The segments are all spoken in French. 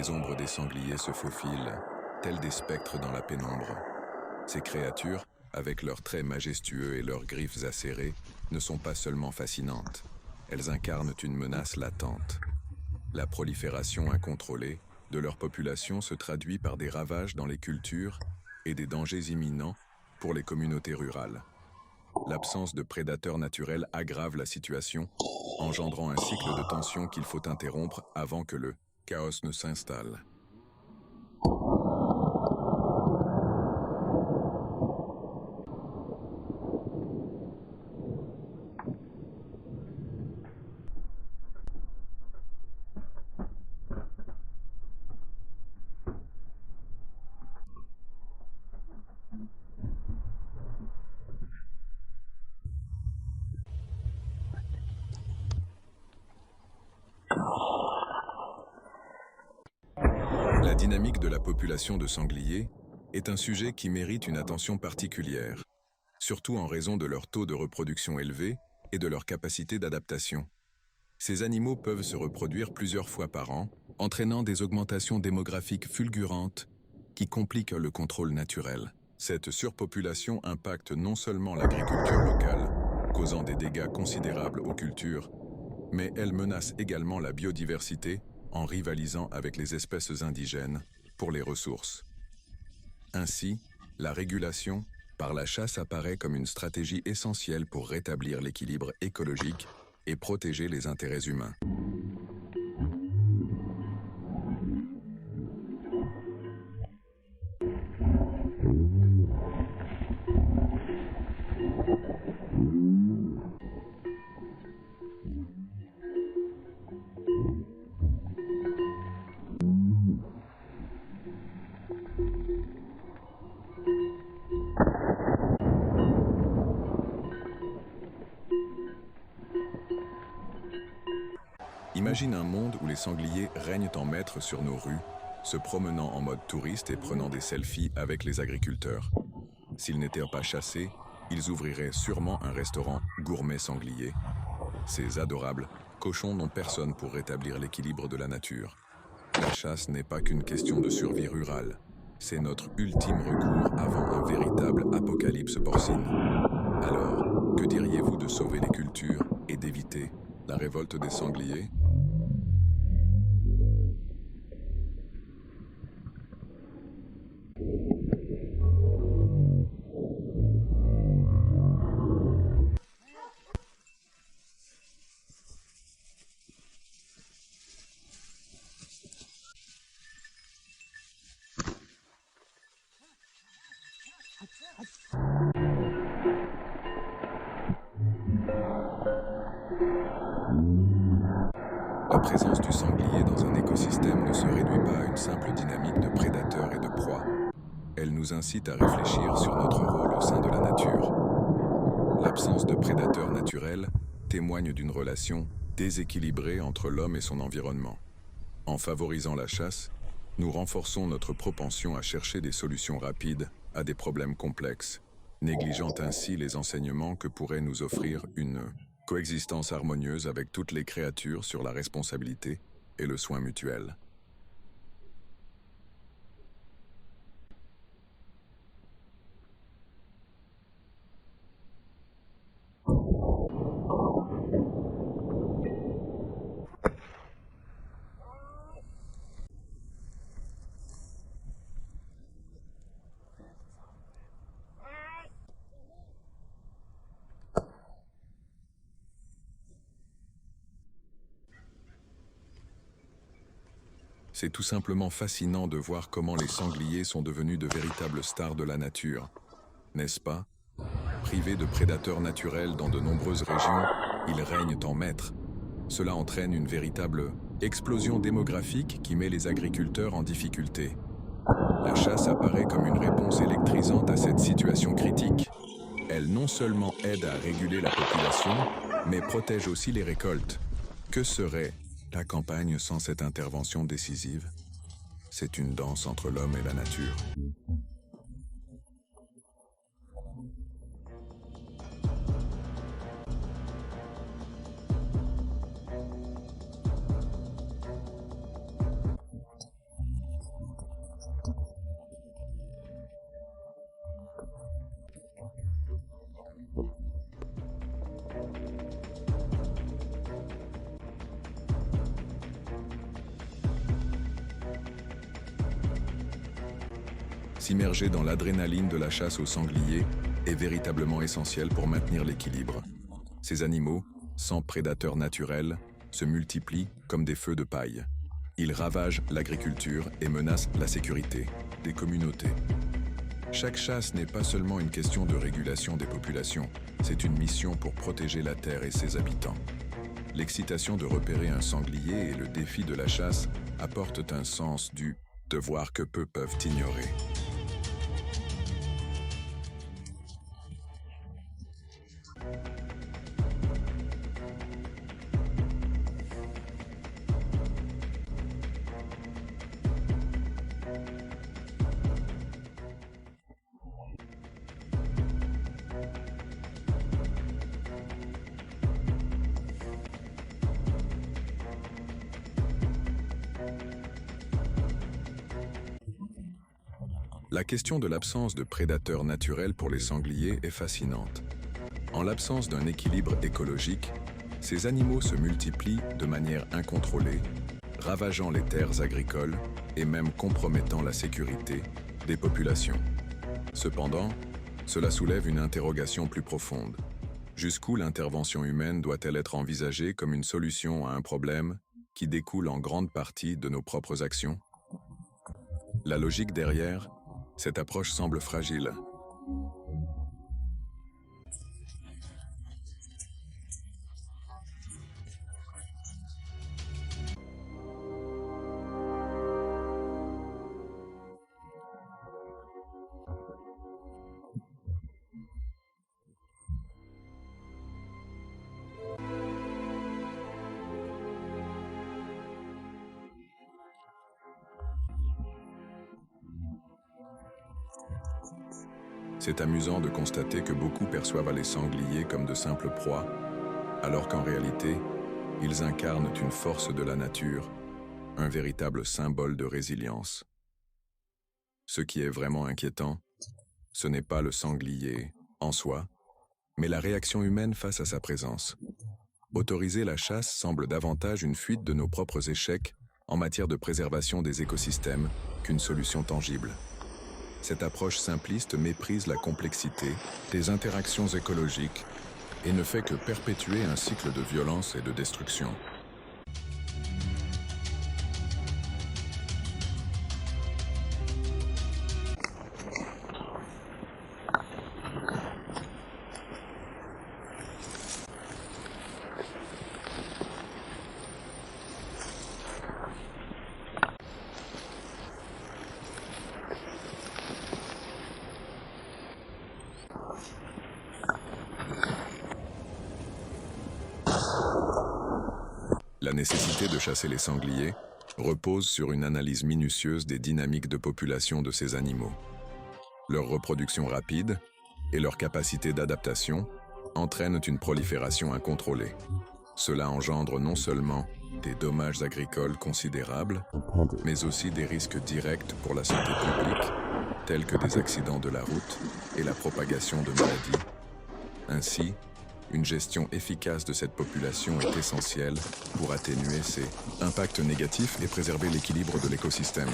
Les ombres des sangliers se faufilent, tels des spectres dans la pénombre. Ces créatures, avec leurs traits majestueux et leurs griffes acérées, ne sont pas seulement fascinantes. Elles incarnent une menace latente. La prolifération incontrôlée de leur population se traduit par des ravages dans les cultures et des dangers imminents pour les communautés rurales. L'absence de prédateurs naturels aggrave la situation, engendrant un cycle de tension qu'il faut interrompre avant que le chaos ne s'installe. La dynamique de la population de sangliers est un sujet qui mérite une attention particulière, surtout en raison de leur taux de reproduction élevé et de leur capacité d'adaptation. Ces animaux peuvent se reproduire plusieurs fois par an, entraînant des augmentations démographiques fulgurantes qui compliquent le contrôle naturel. Cette surpopulation impacte non seulement l'agriculture locale, causant des dégâts considérables aux cultures, mais elle menace également la biodiversité en rivalisant avec les espèces indigènes pour les ressources. Ainsi, la régulation par la chasse apparaît comme une stratégie essentielle pour rétablir l'équilibre écologique et protéger les intérêts humains. Imagine un monde où les sangliers règnent en maître sur nos rues, se promenant en mode touriste et prenant des selfies avec les agriculteurs. S'ils n'étaient pas chassés, ils ouvriraient sûrement un restaurant gourmet sanglier. Ces adorables cochons n'ont personne pour rétablir l'équilibre de la nature. La chasse n'est pas qu'une question de survie rurale. C'est notre ultime recours avant un véritable apocalypse porcine. Alors, que diriez-vous de sauver les cultures et d'éviter la révolte des sangliers ? La présence du sanglier dans un écosystème ne se réduit pas à une simple dynamique de prédateurs et de proies. Elle nous incite à réfléchir sur notre rôle au sein de la nature. L'absence de prédateurs naturels témoigne d'une relation déséquilibrée entre l'homme et son environnement. En favorisant la chasse, nous renforçons notre propension à chercher des solutions rapides à des problèmes complexes, négligeant ainsi les enseignements que pourrait nous offrir une coexistence harmonieuse avec toutes les créatures sur la responsabilité et le soin mutuel. C'est tout simplement fascinant de voir comment les sangliers sont devenus de véritables stars de la nature, n'est-ce pas ? Privés de prédateurs naturels dans de nombreuses régions, ils règnent en maître. Cela entraîne une véritable explosion démographique qui met les agriculteurs en difficulté. La chasse apparaît comme une réponse électrisante à cette situation critique. Elle non seulement aide à réguler la population, mais protège aussi les récoltes. Que serait la campagne sans cette intervention décisive? C'est une danse entre l'homme et la nature. S'immerger dans l'adrénaline de la chasse aux sangliers est véritablement essentiel pour maintenir l'équilibre. Ces animaux, sans prédateurs naturels, se multiplient comme des feux de paille. Ils ravagent l'agriculture et menacent la sécurité des communautés. Chaque chasse n'est pas seulement une question de régulation des populations, c'est une mission pour protéger la terre et ses habitants. L'excitation de repérer un sanglier et le défi de la chasse apportent un sens du devoir que peu peuvent ignorer. La question de l'absence de prédateurs naturels pour les sangliers est fascinante. En l'absence d'un équilibre écologique, ces animaux se multiplient de manière incontrôlée, ravageant les terres agricoles et même compromettant la sécurité des populations. Cependant, cela soulève une interrogation plus profonde. Jusqu'où l'intervention humaine doit-elle être envisagée comme une solution à un problème qui découle en grande partie de nos propres actions? La logique derrière, cette approche semble fragile. C'est amusant de constater que beaucoup perçoivent les sangliers comme de simples proies, alors qu'en réalité, ils incarnent une force de la nature, un véritable symbole de résilience. Ce qui est vraiment inquiétant, ce n'est pas le sanglier en soi, mais la réaction humaine face à sa présence. Autoriser la chasse semble davantage une fuite de nos propres échecs en matière de préservation des écosystèmes qu'une solution tangible. Cette approche simpliste méprise la complexité des interactions écologiques et ne fait que perpétuer un cycle de violence et de destruction. La nécessité de chasser les sangliers repose sur une analyse minutieuse des dynamiques de population de ces animaux. Leur reproduction rapide et leur capacité d'adaptation entraînent une prolifération incontrôlée. Cela engendre non seulement des dommages agricoles considérables, mais aussi des risques directs pour la santé publique, tels que des accidents de la route et la propagation de maladies. Ainsi, une gestion efficace de cette population est essentielle pour atténuer ces impacts négatifs et préserver l'équilibre de l'écosystème.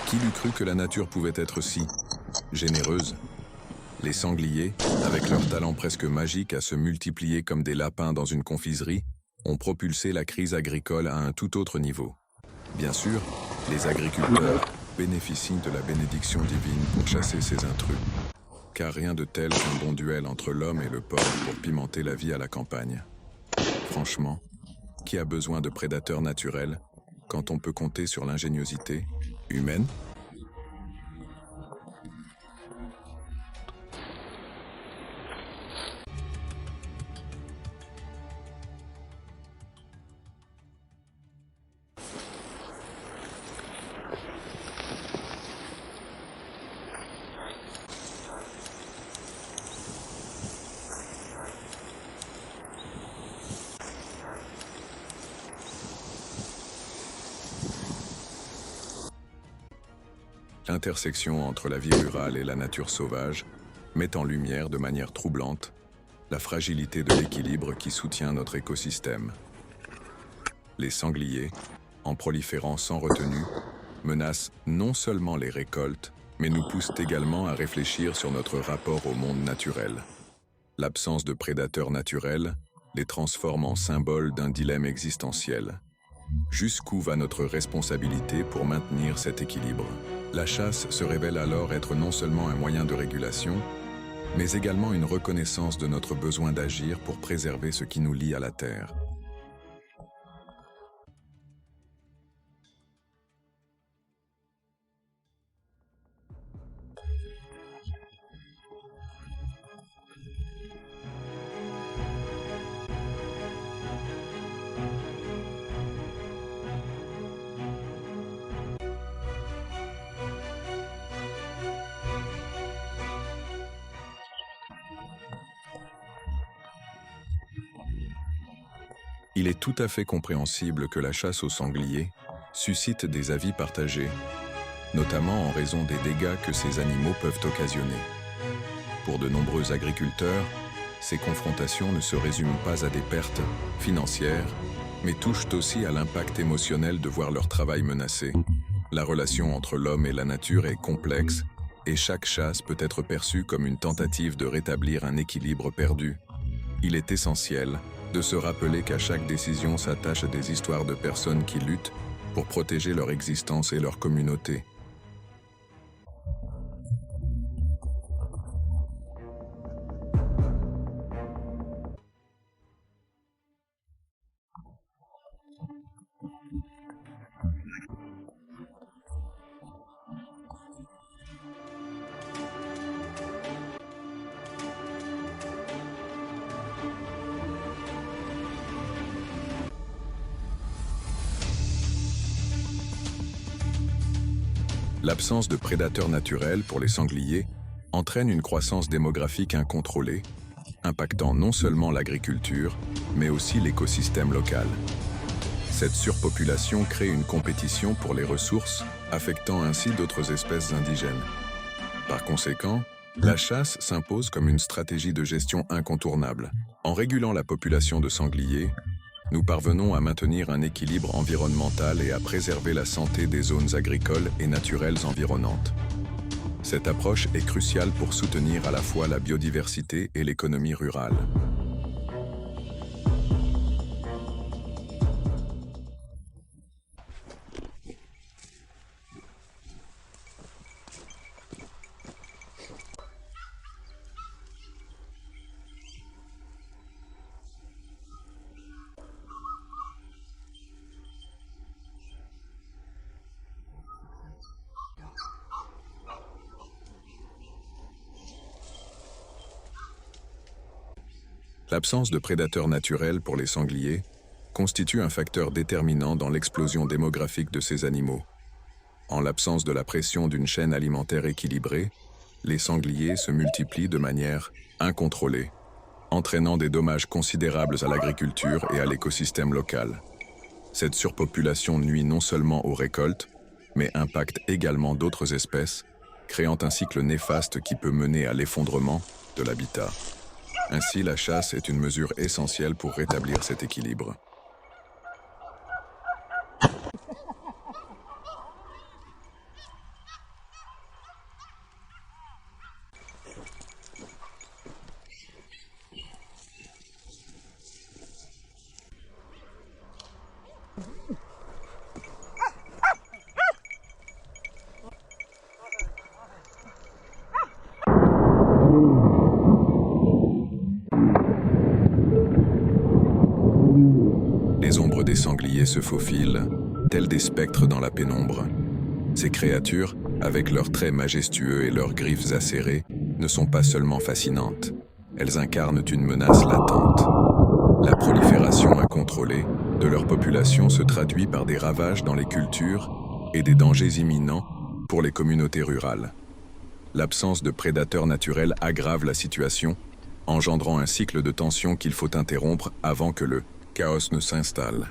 Qui l'eût cru que la nature pouvait être si généreuse? Les sangliers, avec leur talent presque magique à se multiplier comme des lapins dans une confiserie, ont propulsé la crise agricole à un tout autre niveau. Bien sûr, les agriculteurs bénéficient de la bénédiction divine pour chasser ces intrus, car rien de tel qu'un bon duel entre l'homme et le porc pour pimenter la vie à la campagne. Franchement, qui a besoin de prédateurs naturels quand on peut compter sur l'ingéniosité humaine? intersection entre la vie rurale et la nature sauvage met en lumière de manière troublante la fragilité de l'équilibre qui soutient notre écosystème. Les sangliers, en proliférant sans retenue, menacent non seulement les récoltes, mais nous poussent également à réfléchir sur notre rapport au monde naturel. L'absence de prédateurs naturels les transforme en symboles d'un dilemme existentiel. Jusqu'où va notre responsabilité pour maintenir cet équilibre? La chasse se révèle alors être non seulement un moyen de régulation, mais également une reconnaissance de notre besoin d'agir pour préserver ce qui nous lie à la Terre. Il est tout à fait compréhensible que la chasse au sanglier suscite des avis partagés, notamment en raison des dégâts que ces animaux peuvent occasionner. Pour de nombreux agriculteurs, ces confrontations ne se résument pas à des pertes financières, mais touchent aussi à l'impact émotionnel de voir leur travail menacé. La relation entre l'homme et la nature est complexe, et chaque chasse peut être perçue comme une tentative de rétablir un équilibre perdu. Il est essentiel de se rappeler qu'à chaque décision s'attachent des histoires de personnes qui luttent pour protéger leur existence et leur communauté. L'absence de prédateurs naturels pour les sangliers entraîne une croissance démographique incontrôlée, impactant non seulement l'agriculture, mais aussi l'écosystème local. Cette surpopulation crée une compétition pour les ressources, affectant ainsi d'autres espèces indigènes. Par conséquent, la chasse s'impose comme une stratégie de gestion incontournable. En régulant la population de sangliers, nous parvenons à maintenir un équilibre environnemental et à préserver la santé des zones agricoles et naturelles environnantes. Cette approche est cruciale pour soutenir à la fois la biodiversité et l'économie rurale. L'absence de prédateurs naturels pour les sangliers constitue un facteur déterminant dans l'explosion démographique de ces animaux. En l'absence de la pression d'une chaîne alimentaire équilibrée, les sangliers se multiplient de manière incontrôlée, entraînant des dommages considérables à l'agriculture et à l'écosystème local. Cette surpopulation nuit non seulement aux récoltes, mais impacte également d'autres espèces, créant un cycle néfaste qui peut mener à l'effondrement de l'habitat. Ainsi, la chasse est une mesure essentielle pour rétablir cet équilibre. Les ombres des sangliers se faufilent, tels des spectres dans la pénombre. Ces créatures, avec leurs traits majestueux et leurs griffes acérées, ne sont pas seulement fascinantes. Elles incarnent une menace latente. La prolifération incontrôlée de leur population se traduit par des ravages dans les cultures et des dangers imminents pour les communautés rurales. L'absence de prédateurs naturels aggrave la situation, engendrant un cycle de tension qu'il faut interrompre avant que le chaos ne s'installe.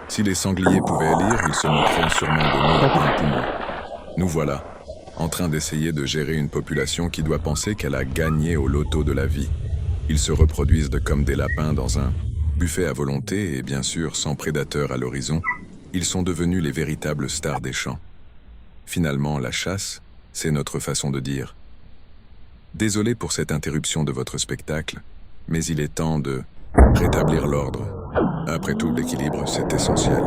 Si les sangliers pouvaient lire, ils se moqueraient sûrement de nous à plein poumon. Nous voilà, en train d'essayer de gérer une population qui doit penser qu'elle a gagné au loto de la vie. Ils se reproduisent comme des lapins dans un buffet à volonté et bien sûr sans prédateurs à l'horizon. Ils sont devenus les véritables stars des champs. Finalement, la chasse, c'est notre façon de dire. Désolé pour cette interruption de votre spectacle, mais il est temps de rétablir l'ordre. Après tout, l'équilibre, c'est essentiel.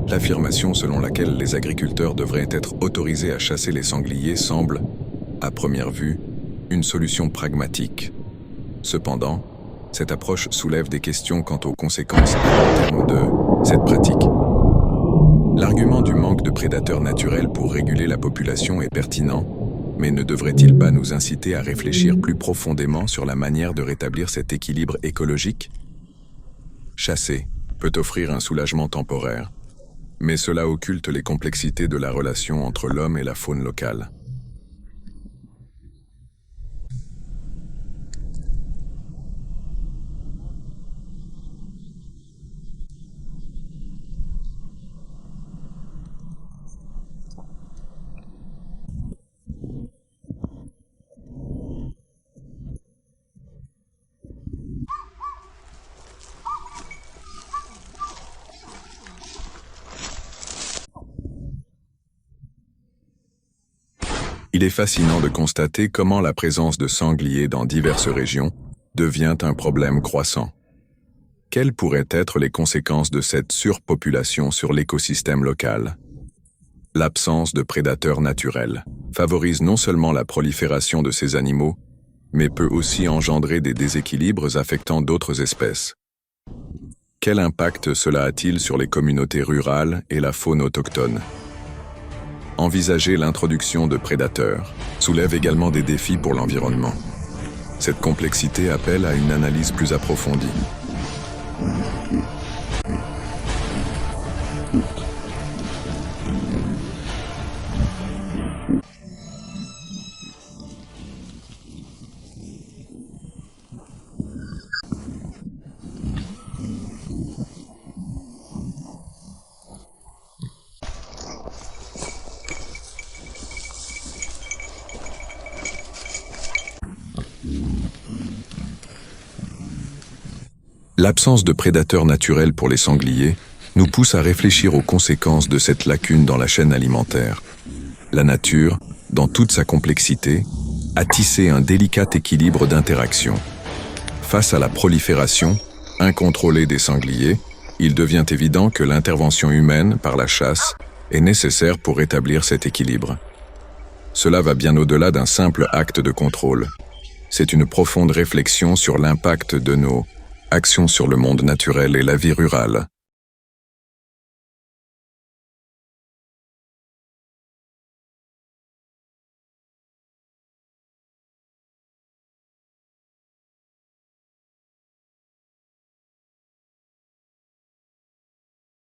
L'affirmation selon laquelle les agriculteurs devraient être autorisés à chasser les sangliers semble, à première vue, une solution pragmatique. Cependant, cette approche soulève des questions quant aux conséquences à long terme de cette pratique. L'argument du manque de prédateurs naturels pour réguler la population est pertinent, mais ne devrait-il pas nous inciter à réfléchir plus profondément sur la manière de rétablir cet équilibre écologique ? Chasser peut offrir un soulagement temporaire, mais cela occulte les complexités de la relation entre l'homme et la faune locale. Il est fascinant de constater comment la présence de sangliers dans diverses régions devient un problème croissant. Quelles pourraient être les conséquences de cette surpopulation sur l'écosystème local ? L'absence de prédateurs naturels favorise non seulement la prolifération de ces animaux, mais peut aussi engendrer des déséquilibres affectant d'autres espèces. Quel impact cela a-t-il sur les communautés rurales et la faune autochtone ? Envisager l'introduction de prédateurs soulève également des défis pour l'environnement. Cette complexité appelle à une analyse plus approfondie. L'absence de prédateurs naturels pour les sangliers nous pousse à réfléchir aux conséquences de cette lacune dans la chaîne alimentaire. La nature, dans toute sa complexité, a tissé un délicat équilibre d'interaction. Face à la prolifération incontrôlée des sangliers, il devient évident que l'intervention humaine par la chasse est nécessaire pour rétablir cet équilibre. Cela va bien au-delà d'un simple acte de contrôle. C'est une profonde réflexion sur l'impact de nos actions sur le monde naturel et la vie rurale.